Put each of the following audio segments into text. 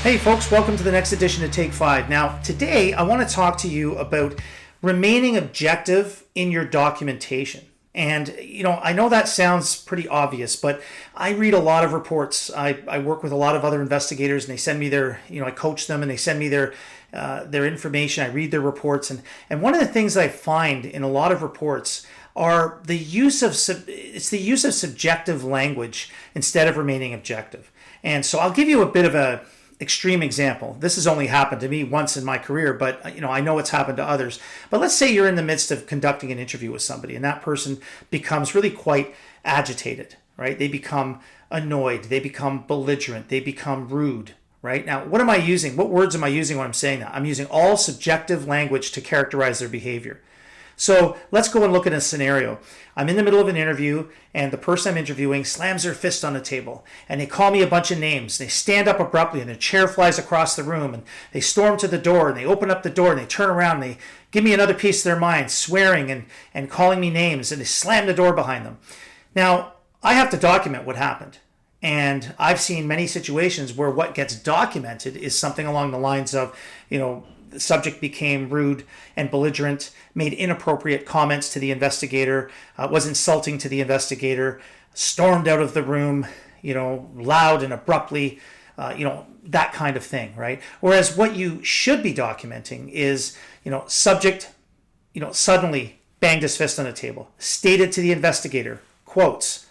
Hey folks, welcome to the next edition of Take 5. Now, today I want to talk to you about remaining objective in your documentation. And, I know that sounds pretty obvious, but I read a lot of reports. I work with a lot of other investigators and they send me their, I coach them and they send me their information. I read their reports. And one of the things I find in a lot of reports are the use of subjective language instead of remaining objective. And so I'll give you a bit of a extreme example. This has only happened to me once in my career, but I know it's happened to others. But let's say you're in the midst of conducting an interview with somebody and that person becomes really quite agitated, right? They become annoyed, they become belligerent, they become rude, right? Now, what am I using? What words am I using when I'm saying that? I'm using all subjective language to characterize their behavior. So let's go and look at a scenario. I'm in the middle of an interview and the person I'm interviewing slams their fist on the table and they call me a bunch of names. They stand up abruptly and their chair flies across the room and they storm to the door and they open up the door and they turn around and they give me another piece of their mind, swearing and calling me names, and they slam the door behind them. Now, I have to document what happened. And I've seen many situations where what gets documented is something along the lines of, the subject became rude and belligerent, made inappropriate comments to the investigator, was insulting to the investigator, stormed out of the room, loud and abruptly, that kind of thing, right? Whereas what you should be documenting is, subject, suddenly banged his fist on the table, stated to the investigator, quotes,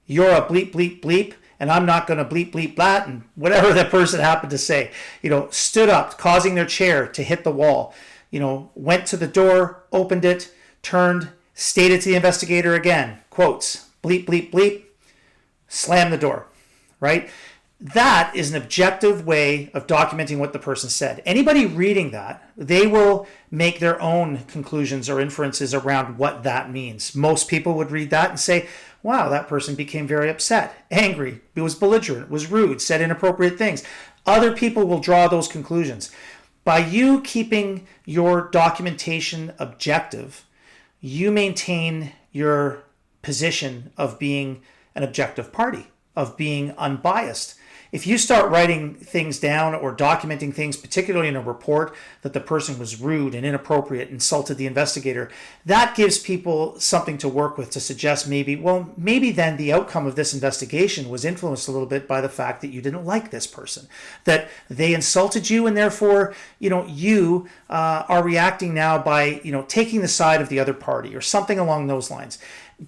"You're a bleep, bleep, bleep, and I'm not going to bleep, bleep, blat," and whatever that person happened to say, stood up, causing their chair to hit the wall, went to the door, opened it, turned, stated to the investigator again, quotes, "Bleep, bleep, bleep," slam the door, right? That is an objective way of documenting what the person said. Anybody reading that, they will make their own conclusions or inferences around what that means. Most people would read that and say, wow, that person became very upset, angry, was belligerent, was rude, said inappropriate things. Other people will draw those conclusions. By you keeping your documentation objective, you maintain your position of being an objective party, of being unbiased. If you start writing things down or documenting things, particularly in a report, that the person was rude and inappropriate, insulted the investigator, that gives people something to work with to suggest maybe then the outcome of this investigation was influenced a little bit by the fact that you didn't like this person, that they insulted you, and therefore, you are reacting now by, taking the side of the other party or something along those lines.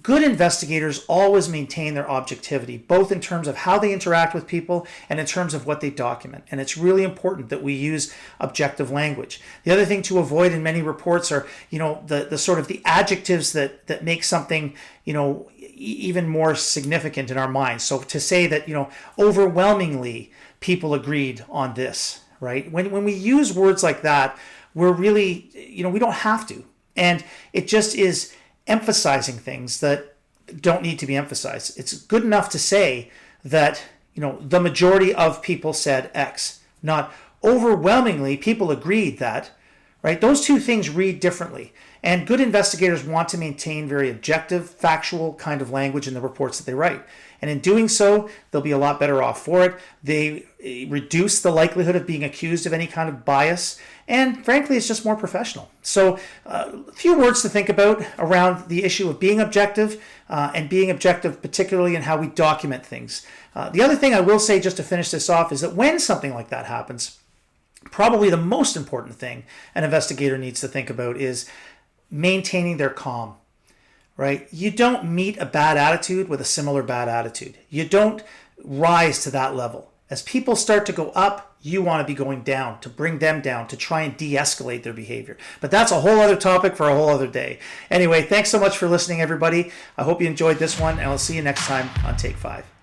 Good investigators always maintain their objectivity, both in terms of how they interact with people and in terms of what they document. And it's really important that we use objective language. The other thing to avoid in many reports are, the sort of the adjectives that make something, even more significant in our minds. So to say that, overwhelmingly people agreed on this, right? When we use words like that, we're really, we don't have to. And it just is emphasizing things that don't need to be emphasized. It's good enough to say that, the majority of people said X, not overwhelmingly people agreed that, right? Those two things read differently. And good investigators want to maintain very objective, factual kind of language in the reports that they write. And in doing so, they'll be a lot better off for it. They reduce the likelihood of being accused of any kind of bias. And frankly, it's just more professional. So a few words to think about around the issue of being objective and being objective, particularly in how we document things. The other thing I will say, just to finish this off, is that when something like that happens, probably the most important thing an investigator needs to think about is maintaining their calm, right? You don't meet a bad attitude with a similar bad attitude. You don't rise to that level. As people start to go up, you want to be going down, to bring them down, to try and de-escalate their behavior. But that's a whole other topic for a whole other day. Anyway, thanks so much for listening, everybody. I hope you enjoyed this one, and I'll see you next time on Take 5.